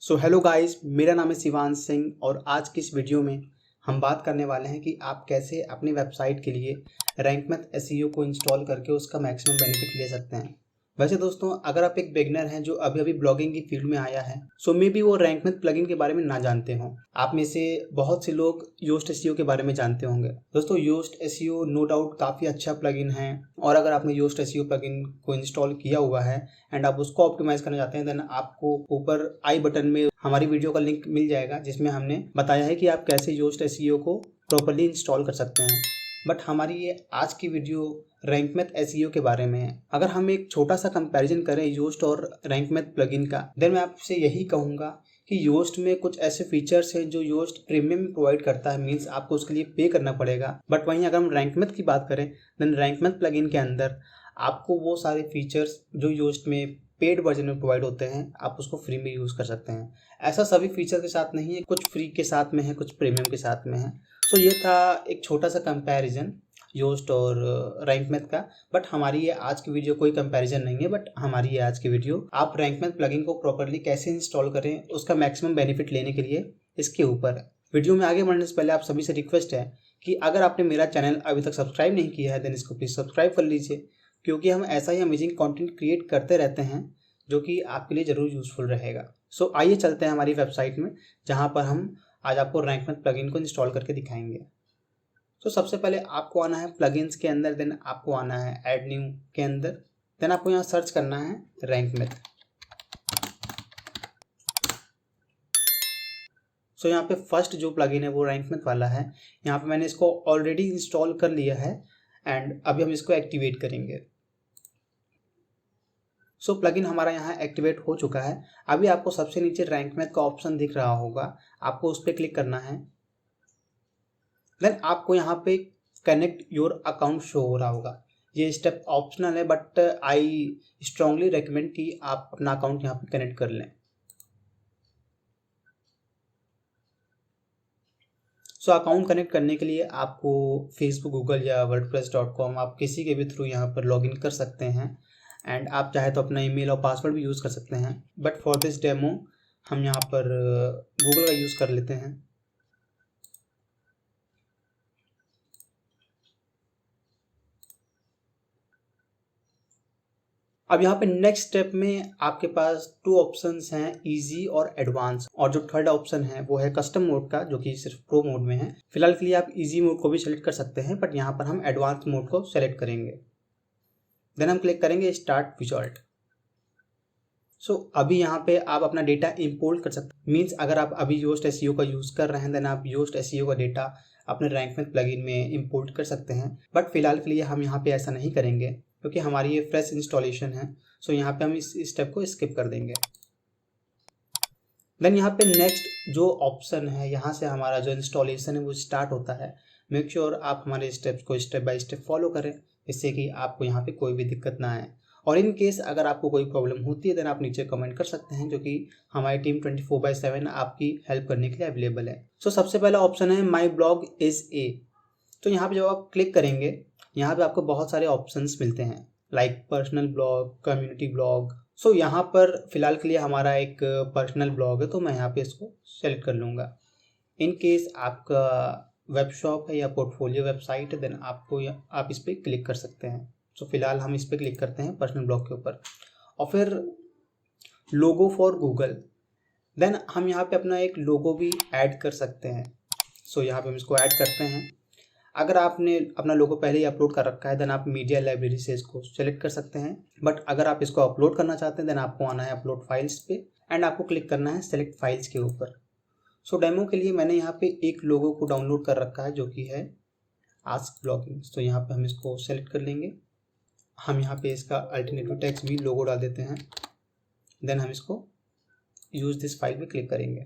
So hello guys, मेरा नाम है शिवांश सिंह और आज की इस वीडियो में हम बात करने वाले हैं कि आप कैसे अपनी वेबसाइट के लिए रैंक मैथ एसईओ को इंस्टॉल करके उसका मैक्सिमम बेनिफिट ले सकते हैं। वैसे दोस्तों, अगर आप एक बिगिनर हैं जो अभी अभी ब्लॉगिंग की फील्ड में आया है, सो मे बी वो रैंक मैथ प्लगइन के बारे में ना जानते हों। आप में से बहुत से लोग योस्ट एसईओ के बारे में जानते होंगे। दोस्तों, योस्ट एसईओ नो डाउट काफ़ी अच्छा प्लगइन है और अगर आपने योस्ट एसईओ प्लगइन को इंस्टॉल किया हुआ है एंड आप उसको ऑप्टिमाइज करना चाहते हैं, देन आपको ऊपर आई बटन में हमारी वीडियो का लिंक मिल जाएगा जिसमें हमने बताया है कि आप कैसे योस्ट एसईओ को प्रॉपर्ली इंस्टॉल कर सकते हैं। बट हमारी ये आज की वीडियो रैंक मैथ एसईओ के बारे में है। अगर हम एक छोटा सा कंपैरिजन करें योस्ट और रैंक मैथ प्लगइन का, देन मैं आपसे यही कहूँगा कि योस्ट में कुछ ऐसे फीचर्स हैं जो योस्ट प्रीमियम प्रोवाइड करता है, मीन्स आपको उसके लिए पे करना पड़ेगा। बट वहीं अगर हम रैंक मैथ की बात करें, देन रैंक मैथ प्लगइन के अंदर आपको वो सारे फीचर्स जो योस्ट में पेड वर्जन में प्रोवाइड होते हैं, आप उसको फ्री में यूज़ कर सकते हैं। ऐसा सभी फीचर के साथ नहीं है, कुछ फ्री के साथ में है, कुछ प्रीमियम के साथ में है। सो ये था एक छोटा सा कंपैरिजन योस्ट और रैंक मैथ का। बट हमारी ये आज की वीडियो कोई कंपैरिजन नहीं है, बट हमारी ये आज की वीडियो आप रैंक मैथ प्लगइन को प्रॉपर्ली कैसे इंस्टॉल करें उसका मैक्सिमम बेनिफिट लेने के लिए इसके ऊपर है। वीडियो में आगे बढ़ने से पहले आप सभी से रिक्वेस्ट है कि अगर आपने मेरा चैनल अभी तक सब्सक्राइब नहीं किया है, देन इसको प्लीज़ सब्सक्राइब कर लीजिए, क्योंकि हम ऐसा ही अमेजिंग कंटेंट क्रिएट करते रहते हैं जो कि आपके लिए ज़रूर यूज़फुल रहेगा। सो आइए चलते हैं हमारी वेबसाइट में, जहाँ पर हम आज आपको रैंक मैथ प्लगइन को इंस्टॉल करके दिखाएंगे। तो सबसे पहले आपको आना है प्लगइन्स के अंदर, देन आपको आना है ऐड न्यू के अंदर, देन आपको यहाँ सर्च करना है रैंक मैथ। सो यहाँ पे फर्स्ट जो प्लगइन है वो रैंक मैथ वाला है। यहाँ पे मैंने इसको ऑलरेडी इंस्टॉल कर लिया है एंड अभी हम इसको एक्टिवेट करेंगे। सो प्लगइन हमारा यहाँ एक्टिवेट हो चुका है। अभी आपको सबसे नीचे रैंक मैथ का ऑप्शन दिख रहा होगा, आपको उस पर क्लिक करना है। देन आपको यहाँ पे कनेक्ट योर अकाउंट शो हो रहा होगा। ये स्टेप ऑप्शनल है, बट आई स्ट्रांगली रेकमेंड कि आप अपना अकाउंट यहाँ पे कनेक्ट कर लें। सो अकाउंट कनेक्ट करने के लिए आपको फेसबुक, गूगल या wordpress.com आप किसी के भी थ्रू यहाँ पर लॉगिन कर सकते हैं एंड आप चाहे तो अपना ईमेल और पासवर्ड भी यूज़ कर सकते हैं। बट फॉर दिस डेमो हम यहाँ पर गूगल का यूज़ कर लेते हैं। अब यहाँ पे नेक्स्ट स्टेप में आपके पास टू ऑप्शंस हैं, इजी और एडवांस, और जो थर्ड ऑप्शन है वो है कस्टम मोड का, जो कि सिर्फ प्रो मोड में है। फिलहाल के लिए आप इजी मोड को भी सेलेक्ट कर सकते हैं, बट यहाँ पर हम एडवांस मोड को सेलेक्ट करेंगे। देन हम क्लिक करेंगे स्टार्ट विजार्ट। सो अभी यहाँ पे आप अपना डेटा इंपोर्ट कर सकते हैं, मीन्स अगर आप अभी योस्ट एसईओ का यूज़ कर रहे हैं, देन आप योस्ट एसईओ का डेटा अपने रैंक मैथ प्लगइन में इंपोर्ट कर सकते हैं। बट फिलहाल के लिए हम यहाँ पे ऐसा नहीं करेंगे क्योंकि हमारी ये फ्रेश इंस्टॉलेशन है। सो यहाँ पे हम इस स्टेप को स्किप कर देंगे। देन यहाँ पे नेक्स्ट जो ऑप्शन है, यहाँ से हमारा जो इंस्टॉलेशन है वो स्टार्ट होता है। मेक श्योर आप हमारे स्टेप्स को स्टेप बाय स्टेप फॉलो करें, जिससे कि आपको यहाँ पे कोई भी दिक्कत ना आए। और इन केस अगर आपको कोई प्रॉब्लम होती है, देन आप नीचे कमेंट कर सकते हैं, जो कि हमारी टीम 24/7 आपकी हेल्प करने के लिए अवेलेबल है। सो सबसे पहला ऑप्शन है माई ब्लॉग इज़ ए। तो यहाँ पे जब आप क्लिक करेंगे, यहाँ पे आपको बहुत सारे ऑप्शंस मिलते हैं, like personal blog, community blog. So यहाँ पर फिलहाल के लिए हमारा एक पर्सनल ब्लॉग है, तो मैं यहाँ पे इसको सेलेक्ट कर लूँगा। इन केस आपका वेब शॉप है या पोर्टफोलियो वेबसाइट है, देन आप इस पर क्लिक कर सकते हैं। सो फिलहाल हम इस पर क्लिक करते हैं पर्सनल ब्लॉग के ऊपर। और फिर लोगो फॉर गूगल, देन हम यहाँ पे अपना एक लोगो भी ऐड कर सकते हैं। सो यहाँ पे हम इसको ऐड करते हैं। अगर आपने अपना लोगो पहले ही अपलोड कर रखा है, देन आप मीडिया लाइब्रेरी से इसको सेलेक्ट कर सकते हैं। बट अगर आप इसको अपलोड करना चाहते हैं, देन आपको आना है अपलोड फाइल्स पे एंड आपको क्लिक करना है सेलेक्ट फाइल्स के ऊपर। सो डेमो के लिए मैंने यहाँ पे एक लोगो को डाउनलोड कर रखा है, जो कि है आस्क ब्लॉगिंग। तो यहाँ पे हम इसको सेलेक्ट कर लेंगे। हम यहाँ पे इसका अल्टरनेटिव टेक्स्ट भी लोगो डाल देते हैं। देन हम इसको यूज़ दिस फाइल पे क्लिक करेंगे।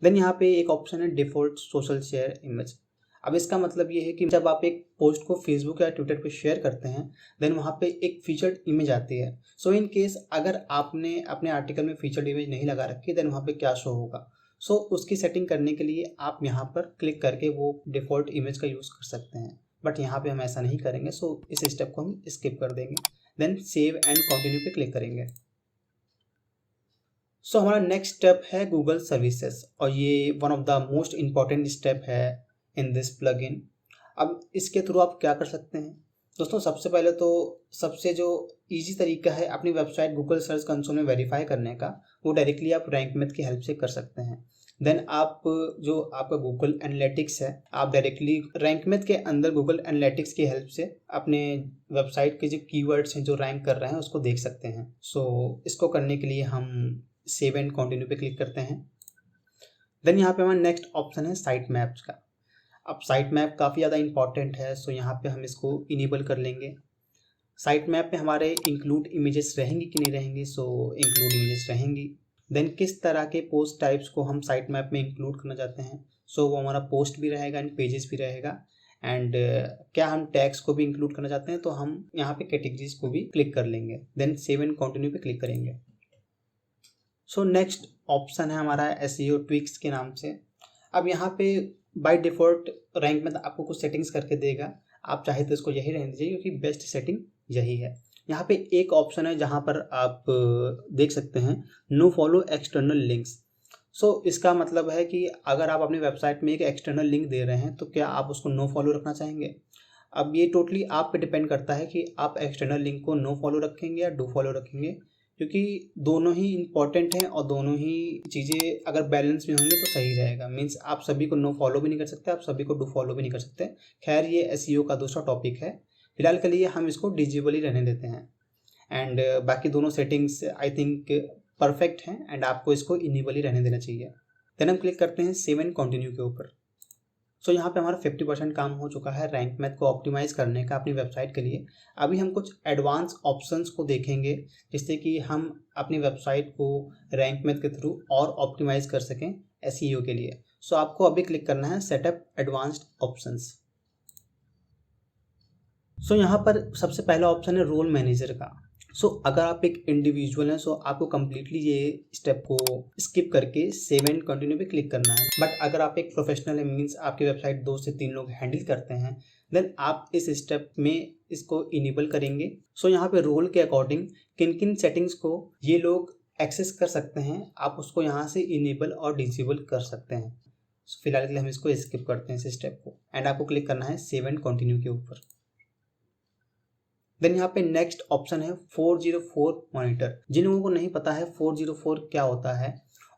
देन यहाँ पे एक ऑप्शन है डिफ़ॉल्ट सोशल शेयर इमेज। अब इसका मतलब ये है कि जब आप एक पोस्ट को फेसबुक या ट्विटर पे शेयर करते हैं, देन वहाँ पे एक फीचर्ड इमेज आती है। सो इन केस अगर आपने अपने आर्टिकल में फीचर्ड इमेज नहीं लगा रखी, देन वहाँ पे क्या शो होगा। सो उसकी सेटिंग करने के लिए आप यहाँ पर क्लिक करके वो डिफ़ॉल्ट इमेज का यूज़ कर सकते हैं, बट यहाँ पे हम ऐसा नहीं करेंगे। सो इस स्टेप को हम स्किप कर देंगे। देन सेव एंड कंटिन्यू पे क्लिक करेंगे। सो हमारा नेक्स्ट स्टेप है गूगल सर्विसेज, और ये one of the most important step है इन दिस प्लगइन। अब इसके थ्रू आप क्या कर सकते हैं दोस्तों? सबसे पहले तो सबसे जो इजी तरीका है अपनी वेबसाइट गूगल सर्च कंसोल में वेरीफाई करने का, वो डायरेक्टली आप रैंक मैथ की हेल्प से कर सकते हैं। देन आप जो आपका गूगल एनालिटिक्स है, आप डायरेक्टली रैंक मैथ के अंदर गूगल एनालिटिक्स की हेल्प से अपने वेबसाइट के जो कीवर्ड्स हैं जो रैंक कर रहे हैं उसको देख सकते हैं। सो इसको करने के लिए हम सेव एंड कंटिन्यू पे क्लिक करते हैं। देन यहाँ पे हमारा नेक्स्ट ऑप्शन है साइट मैप्स का। अब साइट मैप काफ़ी ज़्यादा इंपॉर्टेंट है, सो यहाँ पे हम इसको इनेबल कर लेंगे। साइट मैप में हमारे इंक्लूड इमेजेस रहेंगी कि नहीं रहेंगी? सो इंक्लूड इमेजेस रहेंगी। देन किस तरह के पोस्ट टाइप्स को हम साइट मैप में इंक्लूड करना चाहते हैं? सो वो हमारा पोस्ट भी रहेगा एंड पेजेस भी रहेगा। एंड क्या हम टैग्स को भी इंक्लूड करना चाहते हैं? तो हम यहाँ पे कैटेगरीज को भी क्लिक कर लेंगे। देन सेव एंड कंटिन्यू पे क्लिक करेंगे। सो नेक्स्ट ऑप्शन है हमारा एसईओ ट्विक्स के नाम से। अब यहाँ पे बाय डिफ़ॉल्ट रैंक में आपको कुछ सेटिंग्स करके देगा, आप चाहे तो इसको यही रहने दीजिए क्योंकि बेस्ट सेटिंग यही है। यहाँ पे एक ऑप्शन है जहाँ पर आप देख सकते हैं नो फॉलो एक्सटर्नल लिंक्स। सो इसका मतलब है कि अगर आप अपनी वेबसाइट में एक एक्सटर्नल लिंक दे रहे हैं तो क्या आप उसको नो फॉलो रखना चाहेंगे? अब ये टोटली आप पे डिपेंड करता है कि आप एक्सटर्नल लिंक को नो फॉलो रखेंगे या डू फॉलो रखेंगे, क्योंकि दोनों ही इम्पॉर्टेंट हैं और दोनों ही चीज़ें अगर बैलेंस में होंगे तो सही रहेगा। मीन्स आप सभी को नो फॉलो भी नहीं कर सकते, आप सभी को डू फॉलो भी नहीं कर सकते। खैर ये एसईओ का दूसरा टॉपिक है, फिलहाल के लिए हम इसको डिजेबल ही रहने देते हैं। एंड बाकी दोनों सेटिंग्स आई थिंक परफेक्ट हैं एंड आपको इसको इनेबल ही रहने देना चाहिए। देन हम क्लिक करते हैं सेव एंड कंटिन्यू के ऊपर। सो यहाँ पे हमारा 50% काम हो चुका है रैंक मैथ को ऑप्टिमाइज करने का अपनी वेबसाइट के लिए। अभी हम कुछ एडवांस ऑप्शंस को देखेंगे जिससे कि हम अपनी वेबसाइट को रैंक मैथ के थ्रू और ऑप्टिमाइज कर सकें एसईओ के लिए। सो आपको अभी क्लिक करना है सेटअप एडवांस्ड ऑप्शंस। सो यहाँ पर सबसे पहला ऑप्शन है रोल मैनेजर का। सो अगर आप एक इंडिविजुअल हैं, सो आपको कम्प्लीटली ये स्टेप को स्किप करके सेव एंड कंटिन्यू पे क्लिक करना है। बट अगर आप एक प्रोफेशनल है, मीन्स आपकी वेबसाइट 2 से 3 लोग हैंडल करते हैं, देन आप इस स्टेप में इसको इनेबल करेंगे। सो यहाँ पे रोल के अकॉर्डिंग किन किन सेटिंग्स को ये लोग एक्सेस कर सकते हैं, आप उसको यहाँ से इनेबल और डिसेबल कर सकते हैं। फिलहाल के लिए हम इसको स्किप करते हैं इस स्टेप को एंड आपको क्लिक करना है सेव एंड कंटिन्यू के ऊपर। देन यहाँ पे नेक्स्ट ऑप्शन है 404 मॉनिटर। जिन लोगों को नहीं पता है 404 क्या होता है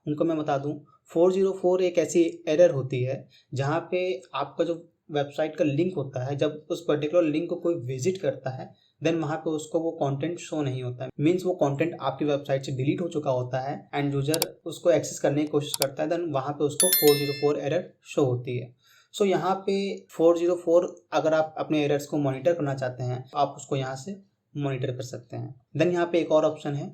उनको मैं बता दूं। 404 एक ऐसी एरर होती है जहाँ पे आपका जो वेबसाइट का लिंक होता है, जब उस पर्टिकुलर लिंक को कोई विजिट करता है देन वहाँ पे उसको वो कंटेंट शो नहीं होता है। मीन्स वो कंटेंट आपकी वेबसाइट से डिलीट हो चुका होता है एंड यूजर उसको एक्सेस करने की कोशिश करता है, देन वहाँ पे उसको 404 एरर शो होती है। सो यहाँ पे 404 अगर आप अपने एरर्स को मॉनिटर करना चाहते हैं तो आप उसको यहाँ से मॉनिटर कर सकते हैं। देन यहाँ पे एक और ऑप्शन है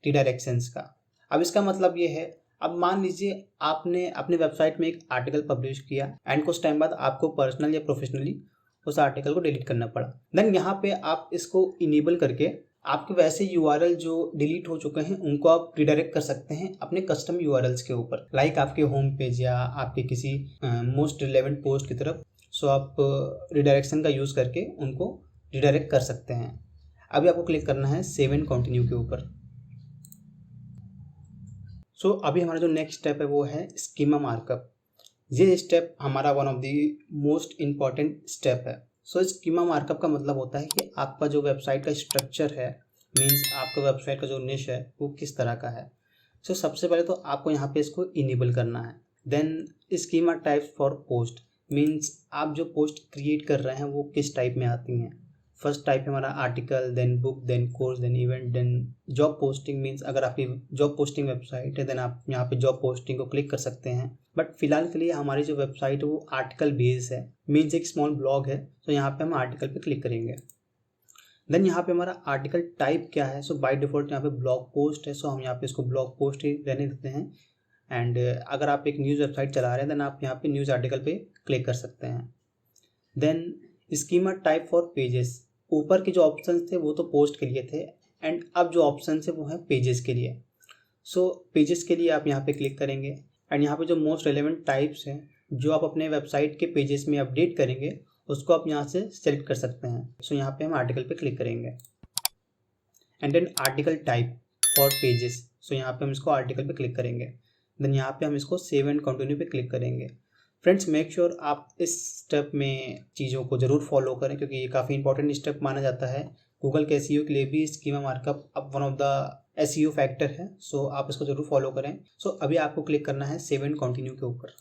रिडायरेक्शंस का। अब इसका मतलब ये है, अब मान लीजिए आपने अपनी वेबसाइट में एक आर्टिकल पब्लिश किया एंड कुछ टाइम बाद आपको पर्सनल या प्रोफेशनली उस आर्टिकल को डिलीट करना पड़ा। देन यहाँ पे आप इसको इनेबल करके आपके वैसे यूआरएल जो डिलीट हो चुके हैं उनको आप रिडायरेक्ट कर सकते हैं अपने कस्टम यूआरएल्स के ऊपर, लाइक आपके होम पेज या आपके किसी मोस्ट रिलेवेंट पोस्ट की तरफ। सो आप रिडायरेक्शन का यूज़ करके उनको रिडायरेक्ट कर सकते हैं। अभी आपको क्लिक करना है सेव एंड कंटिन्यू के ऊपर। सो अभी हमारा जो नेक्स्ट स्टेप है वो है स्कीमा मार्कअप। ये स्टेप हमारा one of the most important step है। सो स्कीमा मार्कअप का मतलब होता है कि आपका जो वेबसाइट का स्ट्रक्चर है, मीन्स आपका वेबसाइट का जो निश है वो किस तरह का है। सो सबसे पहले तो आपको यहाँ पे इसको इनेबल करना है। Then schema types for post, means आप जो पोस्ट क्रिएट कर रहे हैं वो किस टाइप में आती हैं। फर्स्ट टाइप है हमारा article, then book, then course, then event, then job posting. Means अगर आपकी जॉब पोस्टिंग वेबसाइट है देन आप यहाँ पे जॉब पोस्टिंग को क्लिक कर सकते हैं। बट फिलहाल के लिए हमारी जो वेबसाइट है वो आर्टिकल बेस है, मीन्स एक स्मॉल ब्लॉग है, तो यहाँ पे हम आर्टिकल पे क्लिक करेंगे। देन यहाँ पे हमारा आर्टिकल टाइप क्या है, सो बाय डिफॉल्ट यहाँ पे ब्लॉग पोस्ट है, सो हम यहाँ पे इसको ब्लॉग पोस्ट ही रहने देते हैं। एंड अगर आप एक न्यूज़ वेबसाइट चला रहे हैं देन आप यहाँ पे न्यूज़ आर्टिकल पे क्लिक कर सकते हैं। Then schema type for pages, ऊपर के जो ऑप्शन थे वो तो पोस्ट के लिए थे एंड अब जो ऑप्शन है वो है पेजेस के लिए। सो पेजेस के लिए आप यहाँ पे क्लिक करेंगे एंड यहाँ पे जो मोस्ट रेलेवेंट टाइप्स हैं जो आप अपने वेबसाइट के पेजेस में अपडेट करेंगे उसको आप यहाँ से सेलेक्ट कर सकते हैं। सो यहाँ पे हम आर्टिकल पे क्लिक करेंगे and then article type for pages. So यहाँ पे हम इसको आर्टिकल पे क्लिक करेंगे। देन यहाँ पे हम इसको सेव एंड कंटिन्यू पे क्लिक करेंगे। फ्रेंड्स, मेक श्योर आप इस स्टेप में चीज़ों को ज़रूर फॉलो करें, क्योंकि ये काफ़ी इंपॉर्टेंट स्टेप माना जाता है। गूगल के एसईओ के लिए भी स्कीमा मार्कअप अब one of the SEO factor है। सो आप इसको ज़रूर फॉलो करें। सो अभी आपको क्लिक करना है सेव एंड कंटिन्यू के ऊपर।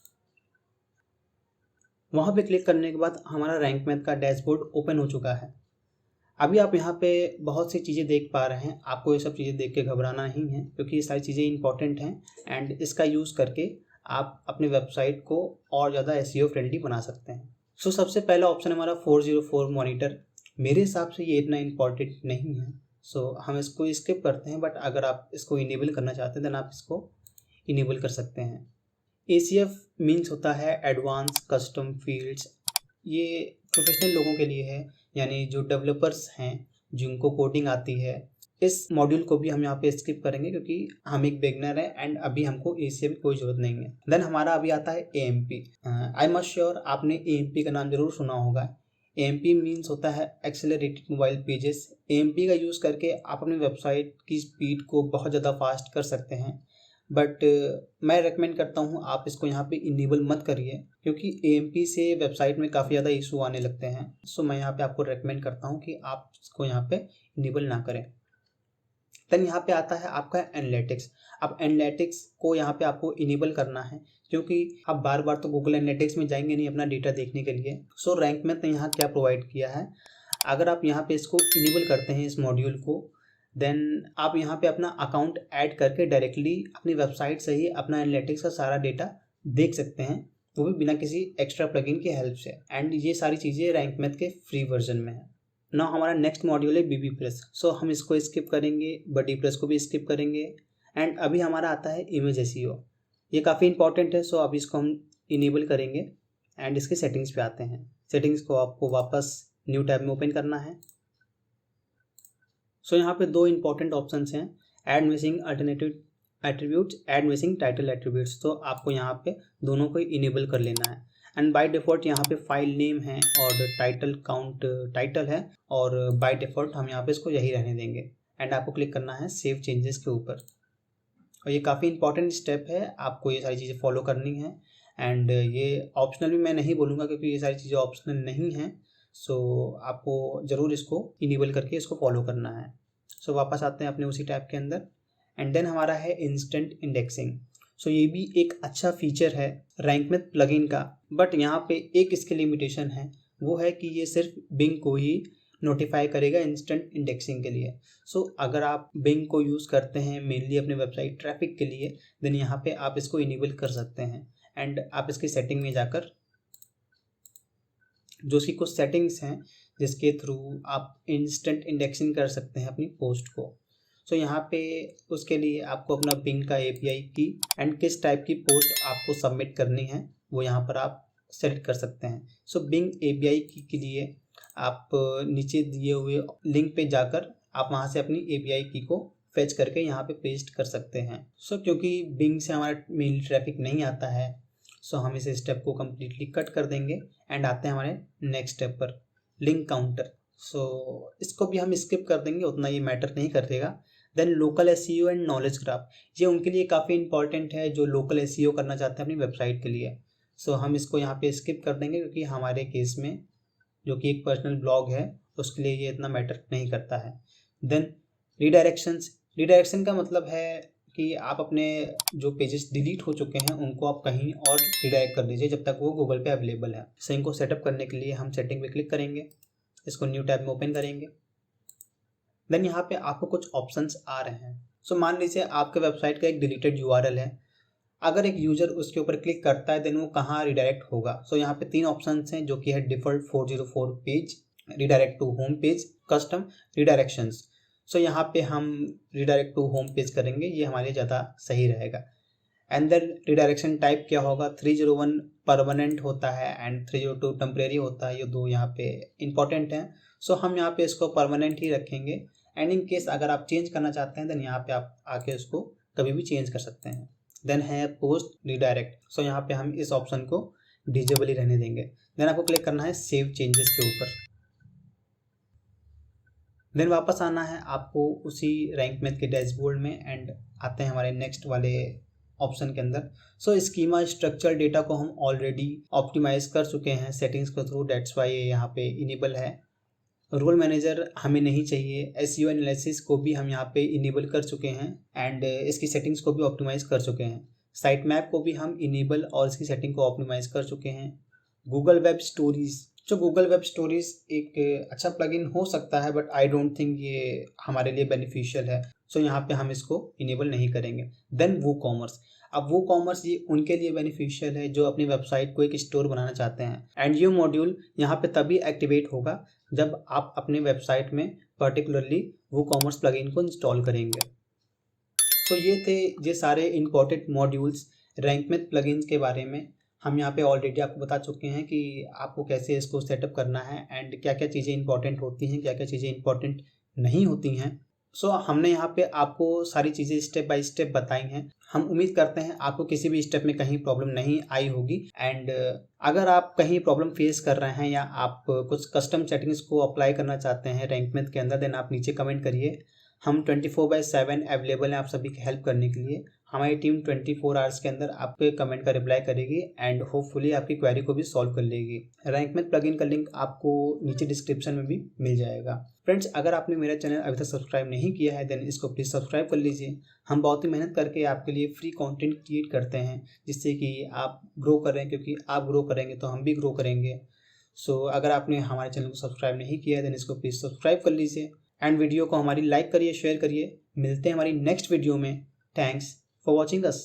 वहाँ पे क्लिक करने के बाद हमारा रैंक मैथ का डैशबोर्ड ओपन हो चुका है। अभी आप यहाँ पे बहुत सी चीज़ें देख पा रहे हैं। आपको ये सब चीज़ें देख के घबराना नहीं है, क्योंकि ये सारी चीज़ें इंपॉर्टेंट हैं एंड इसका यूज़ करके आप अपनी वेबसाइट को और ज़्यादा एसईओ फ्रेंडली बना सकते हैं। सो सबसे पहला ऑप्शन हमारा 404 मॉनिटर। मेरे हिसाब से ये इतना इंपॉर्टेंट नहीं है, सो हम इसको स्किप करते हैं। बट अगर आप इसको इनेबल करना चाहते हैं देन आप इसको इनेबल कर सकते हैं। ACF मीन्स होता है एडवांस कस्टम फील्ड्स। ये प्रोफेशनल लोगों के लिए है, यानी जो डेवलपर्स हैं जिनको कोडिंग आती है। इस मॉड्यूल को भी हम यहाँ पे स्किप करेंगे, क्योंकि हम एक बिगनर है एंड अभी हमको ACF की कोई ज़रूरत नहीं है। देन हमारा अभी आता है AMP। आई मस्ट श्योर आपने AMP का नाम जरूर सुना होगा। AMP मीन्स होता है एक्सेलरेटेड मोबाइल पेजेस। AMP का यूज़ करके आप अपनी वेबसाइट की स्पीड को बहुत ज़्यादा फास्ट कर सकते हैं। बट मैं रेकमेंड करता हूँ आप इसको यहाँ पे इनेबल मत करिए, क्योंकि AMP से वेबसाइट में काफ़ी ज़्यादा इशू आने लगते हैं। सो मैं यहाँ पे आपको रेकमेंड करता हूँ कि आप इसको यहाँ पे इनेबल ना करें। देन यहाँ पे आता है आपका एनालिटिक्स। अब एनालिटिक्स को यहाँ पे आपको इनेबल करना है, क्योंकि आप बार बार तो गूगल एनालिटिक्स में जाएंगे नहीं अपना डेटा देखने के लिए। सो रैंक मैथ ने यहाँ क्या प्रोवाइड किया है, अगर आप यहाँ पे इसको इनेबल करते हैं इस मॉड्यूल को, देन आप यहाँ पे अपना अकाउंट ऐड करके डायरेक्टली अपनी वेबसाइट से ही अपना एनालिटिक्स का सारा डेटा देख सकते हैं, वो भी बिना किसी एक्स्ट्रा प्लगइन की हेल्प से। एंड ये सारी चीज़ें रैंक मैथ के फ्री वर्जन में है। ना हमारा नेक्स्ट मॉड्यूल है BB प्लस। सो हम इसको स्किप करेंगे, बडी प्लस को भी स्किप करेंगे। एंड अभी हमारा आता है इमेज SEO। ये काफ़ी इंपॉर्टेंट है, सो अभी इसको हम इनेबल करेंगे एंड इसके सेटिंग्स पे आते हैं। सेटिंग्स को आपको वापस न्यू टैब में ओपन करना है। सो यहाँ पे दो इंपॉर्टेंट ऑप्शंस हैं, add missing alternative attributes, add missing title attributes. तो आपको यहाँ पे दोनों को इनेबल कर लेना है। एंड बाय डिफ़ॉल्ट यहाँ पे फाइल नेम है और टाइटल काउंट टाइटल है, और बाय डिफ़ॉल्ट हम यहाँ पे इसको यही रहने देंगे। एंड आपको क्लिक करना है सेव चेंजेस के ऊपर। और ये काफ़ी इंपॉर्टेंट स्टेप है, आपको ये सारी चीज़ें फॉलो करनी है। एंड ये ऑप्शनल भी मैं नहीं बोलूँगा, क्योंकि ये सारी चीज़ें ऑप्शनल नहीं हैं। सो आपको ज़रूर इसको इनेबल करके इसको फॉलो करना है। सो वापस आते हैं अपने उसी टैब के अंदर। एंड देन हमारा है इंस्टेंट इंडेक्सिंग। सो ये भी एक अच्छा फीचर है रैंक मैथ प्लगइन का, बट यहाँ पे एक इसकी लिमिटेशन है, वो है कि ये सिर्फ बिंग को ही नोटिफाई करेगा इंस्टेंट इंडेक्सिंग के लिए। सो अगर आप बिंग को यूज़ करते हैं मेनली अपने वेबसाइट ट्रैफिक के लिए, देन यहाँ पे आप इसको इनेबल कर सकते हैं। एंड आप इसकी सेटिंग में जाकर जो सी कुछ सेटिंग्स हैं जिसके थ्रू आप इंस्टेंट इंडेक्सिंग कर सकते हैं अपनी पोस्ट को। सो यहाँ पे उसके लिए आपको अपना बिंग का API की एंड किस टाइप की पोस्ट आपको सबमिट करनी है वो यहाँ पर आप सेलेक्ट कर सकते हैं। सो बिंग API की के लिए आप नीचे दिए हुए लिंक पे जाकर आप वहाँ से अपनी API की को फेच करके यहाँ पे पेस्ट कर सकते हैं। सो क्योंकि बिंग से हमारा मेनली ट्रैफिक नहीं आता है, सो हम इस स्टेप को कम्प्लीटली कट कर देंगे एंड आते हैं हमारे नेक्स्ट स्टेप पर, लिंक काउंटर। सो इसको भी हम स्किप कर देंगे, उतना ये मैटर नहीं करेगा। Then local SEO and knowledge graph, ये उनके लिए काफ़ी इंपॉर्टेंट है जो लोकल SEO करना चाहते हैं अपनी वेबसाइट के लिए। सो हम इसको यहाँ पे स्किप कर देंगे, क्योंकि हमारे केस में जो कि एक पर्सनल ब्लॉग है उसके लिए ये इतना मैटर नहीं करता है। देन रिडायरेक्शन का मतलब है कि आप अपने जो पेजेस डिलीट हो चुके हैं उनको आप कहीं और रिडायरेक्ट कर दीजिए जब तक वो गूगल पे अवेलेबल है। सो इनको सेटअप करने के लिए हम सेटिंग पे क्लिक करेंगे, इसको न्यू टैब में ओपन करेंगे। देन यहाँ पे आपको कुछ ऑप्शंस आ रहे हैं। सो मान लीजिए आपके वेबसाइट का एक डिलीटेड URL है, अगर एक यूज़र उसके ऊपर क्लिक करता है देन वो कहाँ रिडायरेक्ट होगा। सो यहाँ पे 3 ऑप्शंस हैं, जो कि है default 404 page, redirect to home page, custom, redirections. So यहाँ पे हम रिडायरेक्ट टू होम पेज करेंगे, ये हमारे लिए ज़्यादा सही रहेगा। एंड देन रिडायरेक्शन टाइप क्या होगा, 301 परमानेंट होता है एंड 302 टेम्परेरी होता है। ये दो यहाँ पे इंपॉर्टेंट हैं। सो हम यहाँ पे इसको परमानेंट ही रखेंगे। एंड इन केस अगर आप चेंज करना चाहते हैं देन यहाँ पे आप आके उसको कभी भी चेंज कर सकते हैं। देन है पोस्ट रिडायरेक्ट। सो यहाँ पे हम इस ऑप्शन को डिजेबल ही रहने देंगे। देन आपको क्लिक करना है सेव चेंजेस के ऊपर। देन वापस आना है आपको उसी रैंक मैथ के डैशबोर्ड में एंड आते हैं हमारे नेक्स्ट वाले ऑप्शन के अंदर। सो स्कीमा स्ट्रक्चर डेटा को हम ऑलरेडी ऑप्टिमाइज कर चुके हैं सेटिंग्स के थ्रू, डेट्स वाई ये यहाँ पे इनेबल है। रोल मैनेजर हमें नहीं चाहिए। एसईओ एनालिसिस को भी हम यहाँ पे इनेबल कर चुके हैं एंड इसकी सेटिंग्स को भी ऑप्टिमाइज कर चुके हैं। साइट मैप को भी हम इनेबल और इसकी सेटिंग को ऑप्टिमाइज कर चुके हैं। गूगल वेब स्टोरीज, जो गूगल वेब स्टोरीज एक अच्छा प्लगइन हो सकता है बट आई डोंट थिंक ये हमारे लिए बेनिफिशियल है, सो यहाँ पे हम इसको इनेबल नहीं करेंगे। देन वो कॉमर्स, अब वो कॉमर्स ये उनके लिए बेनिफिशियल है जो अपनी वेबसाइट को एक स्टोर बनाना चाहते हैं एंड ये मॉड्यूल यहाँ पे तभी एक्टिवेट होगा जब आप अपने वेबसाइट में पर्टिकुलरली वो कॉमर्स प्लगइन को इंस्टॉल करेंगे। तो ये थे ये सारे important modules rank math plugins के बारे में। हम यहाँ पे ऑलरेडी आपको बता चुके हैं कि आपको कैसे इसको सेटअप करना है एंड क्या क्या चीज़ें इंपॉर्टेंट होती हैं, क्या क्या चीज़ें इंपॉर्टेंट नहीं होती हैं। सो हमने यहाँ पे आपको सारी चीज़ें स्टेप बाय स्टेप बताई हैं। हम उम्मीद करते हैं आपको किसी भी स्टेप में कहीं प्रॉब्लम नहीं आई होगी एंड अगर आप कहीं प्रॉब्लम फेस कर रहे हैं या आप कुछ कस्टम सेटिंग्स को अप्लाई करना चाहते हैं रैंक मैथ के अंदर, देन आप नीचे कमेंट करिए। हम 24/7 अवेलेबल हैं आप सभी की हेल्प करने के लिए। हमारी टीम 24 आवर्स के अंदर आपके कमेंट का रिप्लाई करेगी एंड होपफुली आपकी क्वेरी को भी सॉल्व कर लेगी। रैंक मैथ प्लगइन का लिंक आपको नीचे डिस्क्रिप्शन में भी मिल जाएगा। फ्रेंड्स, अगर आपने मेरा चैनल अभी तक सब्सक्राइब नहीं किया है देन इसको प्लीज़ सब्सक्राइब कर लीजिए। हम बहुत ही मेहनत करके आपके लिए फ्री कंटेंट क्रिएट करते हैं जिससे कि आप ग्रो करें, क्योंकि आप ग्रो करेंगे तो हम भी ग्रो करेंगे। सो अगर आपने हमारे चैनल को सब्सक्राइब नहीं किया है देन इसको प्लीज़ सब्सक्राइब कर लीजिए एंड वीडियो को हमारी लाइक करिए, शेयर करिए। मिलते हैं हमारी नेक्स्ट वीडियो में। Thanks for watching us.